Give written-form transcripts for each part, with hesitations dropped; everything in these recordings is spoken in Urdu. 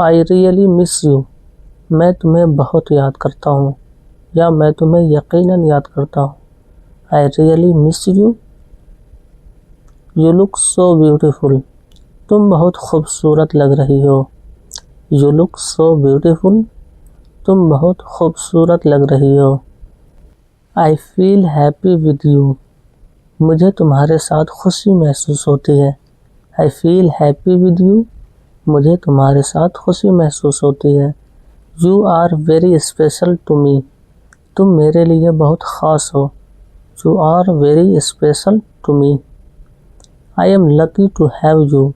آئی ریئلی مس یو، میں تمہیں بہت یاد کرتا ہوں یا میں تمہیں یقیناً یاد کرتا ہوں. I really miss you. You look so beautiful, تم بہت خوبصورت لگ رہی ہو. یو لک سو بیوٹیفل، تم بہت خوبصورت لگ رہی ہو. I feel happy with you, مجھے تمہارے ساتھ خوشی محسوس ہوتی ہے. I feel happy with you, مجھے تمہارے ساتھ خوشی محسوس ہوتی ہے. You are very special to me, تم میرے لیے بہت خاص ہو. You are very special to me. I am lucky to have you,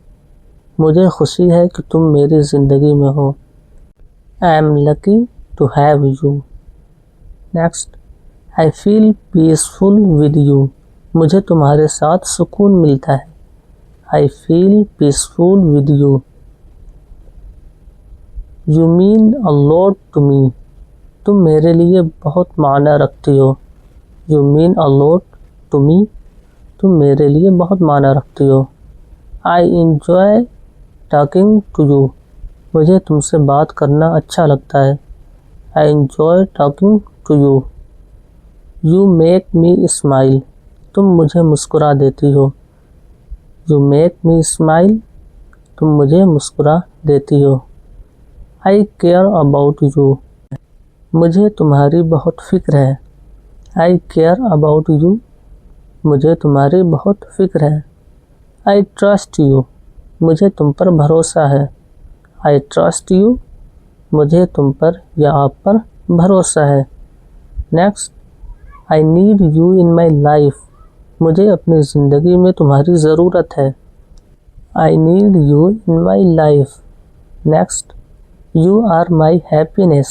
مجھے خوشی ہے کہ تم میری زندگی میں ہو. I am lucky to have you. Next, I feel peaceful with you, مجھے تمہارے ساتھ سکون ملتا ہے. I feel peaceful with you. You mean a lot to me, تم میرے لیے بہت معنی رکھتی ہو. You mean a lot to me, تم میرے لیے بہت معنی رکھتی ہو. I enjoy talking to you, مجھے تم سے بات کرنا اچھا لگتا ہے. I enjoy talking to you. You make me smile, تم مجھے مسکرا دیتی ہو. یو میک می اسمائل، تم مجھے مسکرا دیتی ہو. آئی کیئر اباؤٹ یو، مجھے تمہاری بہت فکر ہے. آئی کیئر اباؤٹ یو، مجھے تمہاری بہت فکر ہے. آئی ٹرسٹ یو، مجھے تم پر بھروسہ ہے. آئی ٹرسٹ یو، مجھے تم پر یا آپ پر بھروسہ ہے. Next, I need you in my life, مجھے اپنی زندگی میں تمہاری ضرورت ہے. I need you in my life. Next, you are my happiness,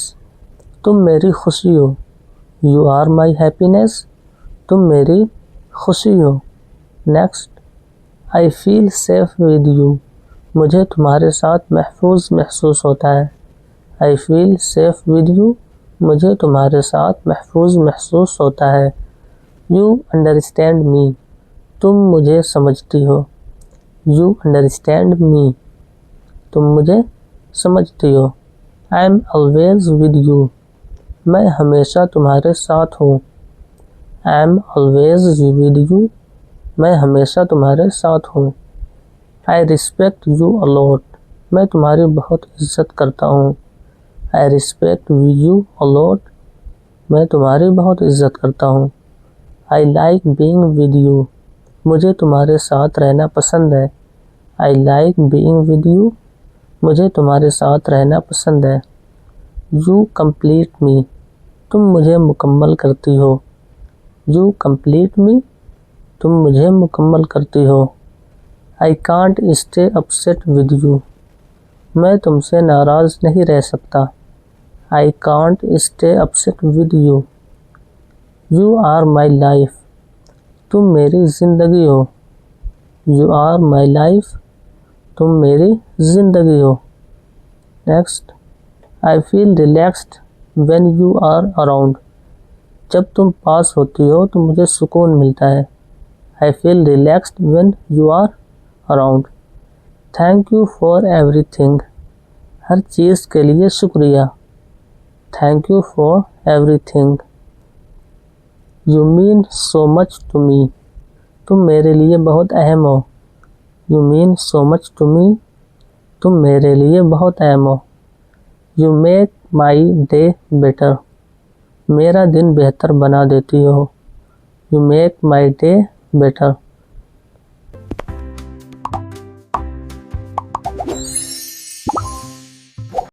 تم میری خوشی ہو. یو آر مائی ہیپینیس، تم میری خوشی ہو. Next, I feel safe with you, مجھے تمہارے ساتھ محفوظ محسوس ہوتا ہے. I feel safe with you, مجھے تمہارے ساتھ محفوظ محسوس ہوتا ہے. یو انڈرسٹینڈ می، تم مجھے سمجھتی ہو. یو انڈرسٹینڈ می، تم مجھے سمجھتی ہو. I am always with you, میں ہمیشہ تمہارے ساتھ ہوں. I am always with you, میں ہمیشہ تمہارے ساتھ ہوں. آئی ریسپیکٹ یو اے لاٹ، میں تمہاری بہت عزت کرتا ہوں. آئی ریسپیکٹ یو اے لاٹ، میں تمہاری بہت عزت کرتا ہوں. I like being with you, مجھے تمہارے ساتھ رہنا پسند ہے. I like being with you, مجھے تمہارے ساتھ رہنا پسند ہے. یو کمپلیٹ می، تم مجھے مکمل کرتی ہو. یو کمپلیٹ می، تم مجھے مکمل کرتی ہو. I can't stay upset with you, میں تم سے ناراض نہیں رہ سکتا. I can't stay upset with you. You are my life, تم میری زندگی ہو. یو آر مائی لائف، تم میری زندگی ہو. Next, I feel relaxed when you are around, جب تم پاس ہوتی ہو تو مجھے سکون ملتا ہے. I feel relaxed when you are around. Thank you for everything, ہر چیز کے لیے شکریہ. Thank you for everything. You mean so much to me, تم میرے لیے بہت اہم ہو. You mean so much to me, تم میرے لیے بہت اہم ہو. You make my day better, میرا دن بہتر بنا دیتی ہو. You make my day better.